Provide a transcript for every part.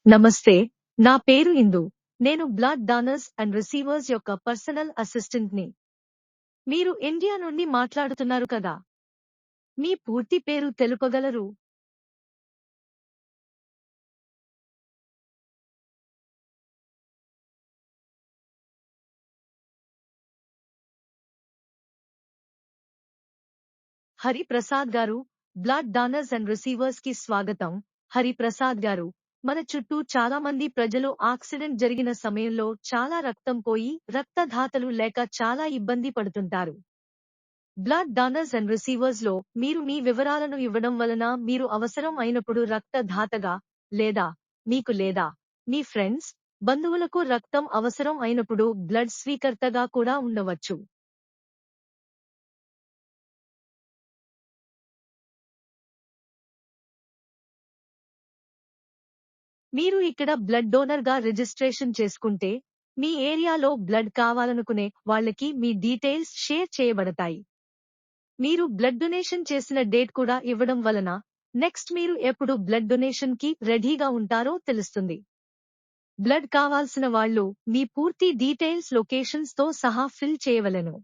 నమస్తే, నా పేరు ఇందు. నేను బ్లడ్ డోనర్స్ అండ్ రిసీవర్స్ యొక్క పర్సనల్ అసిస్టెంట్ని. మీరు ఇండియా నుండి మాట్లాడుతున్నారు కదా? మీ పూర్తి పేరు తెలుపగలరు? హరిప్రసాద్ గారు, బ్లడ్ డోనర్స్ అండ్ రిసీవర్స్ కి స్వాగతం. హరిప్రసాద్ గారు, మన చుట్టూ చాలా మంది ప్రజలు యాక్సిడెంట్ జరిగిన సమయంలో చాలా రక్తం పోయి రక్తదాతలు లేక చాలా ఇబ్బంది పడుతుంటారు. బ్లడ్ డోనర్స్ అండ్ రిసీవర్స్ లో మీరు మీ వివరాలను ఇవ్వడం వలన మీరు అవసరం అయినప్పుడు రక్తదాతగా, లేదా లేదా మీ ఫ్రెండ్స్, బంధువులకు రక్తం అవసరం అయినప్పుడు బ్లడ్ స్వీకర్తగా కూడా ఉండవచ్చు. మీరు ఇక్కడ బ్లడ్ డోనర్ గా రిజిస్ట్రేషన్ చేసుకుంటే, మీ ఏరియాలో బ్లడ్ కావాలనుకునే వాళ్ళకి మీ డీటెయిల్స్ షేర్ చేయబడతాయి. మీరు బ్లడ్ డొనేషన్ చేసిన డేట్ కూడా ఇవ్వడం వలన నెక్స్ట్ మీరు ఎప్పుడు బ్లడ్ డొనేషన్ కి రెడీగా ఉంటారో తెలుస్తుంది. బ్లడ్ కావాల్సిన వాళ్ళు మీ పూర్తి డీటెయిల్స్ లొకేషన్స్ తో సహా ఫిల్ చేయవలెను.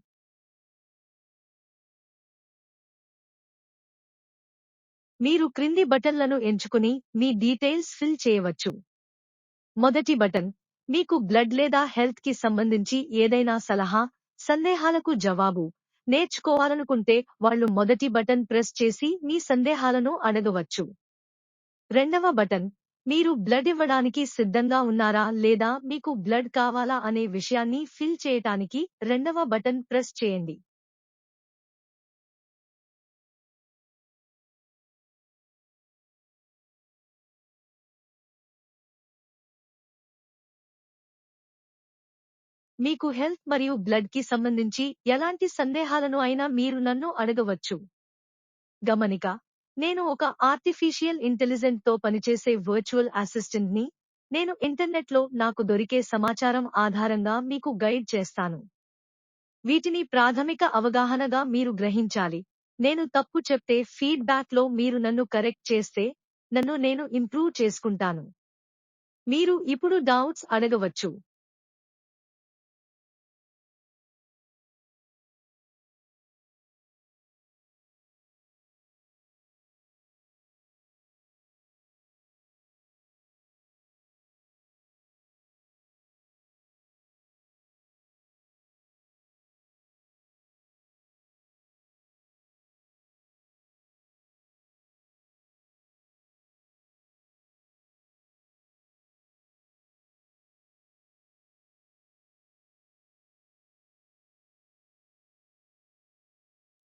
మీరు క్రింది బటన్లను ఎంచుకుని మీ డీటెయిల్స్ ఫిల్ చేయవచ్చు. మొదటి బటన్, మీకు బ్లడ్ లేదా హెల్త్ కి సంబంధించి ఏదైనా సలహా, సందేహాలకు జవాబు నేర్చుకోవాలనుకుంటే వాళ్ళు మొదటి బటన్ ప్రెస్ చేసి మీ సందేహాలను అడగవచ్చు. రెండవ బటన్, మీరు బ్లడ్ ఇవ్వడానికి సిద్ధంగా ఉన్నారా లేదా మీకు బ్లడ్ కావాలా అనే విషయాన్ని ఫిల్ చేయటానికి రెండవ బటన్ ప్రెస్ చేయండి. మీకు హెల్త్ మరియు బ్లడ్ కి సంబంధించి ఎలాంటి సందేహాలను అయినా మీరు నన్ను అడగవచ్చు. గమనిక, నేను ఒక ఆర్టిఫిషియల్ ఇంటెలిజెంట్ తో పనిచేసే వర్చువల్ అసిస్టెంట్ ని. నేను ఇంటర్నెట్ లో నాకు దొరికే సమాచారం ఆధారంగా మీకు గైడ్ చేస్తాను. వీటిని ప్రాథమిక అవగాహనగా మీరు గ్రహించాలి. నేను తప్పు చెప్తే ఫీడ్‌బ్యాక్ లో మీరు నన్ను కరెక్ట్ చేస్తే నన్ను నేను ఇంప్రూవ్ చేసుకుంటాను. మీరు ఇప్పుడు డౌట్స్ అడగవచ్చు.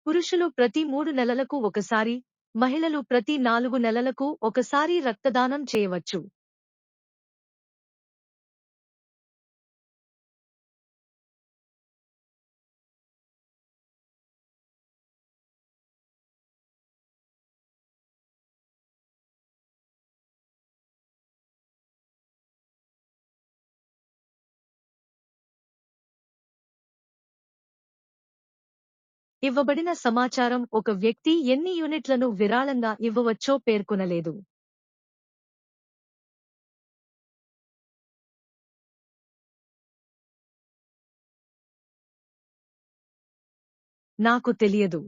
పురుషులు ప్రతి 3 నెలలకు ఒకసారి, మహిళలు ప్రతి 4 నెలలకు ఒకసారి రక్తదానం చేయవచ్చు. ఇవ్వబడిన సమాచారం ఒక వ్యక్తి ఎన్ని యూనిట్లను విరాళంగా ఇవ్వవచ్చో పేర్కొనలేదు. నాకు తెలియదు.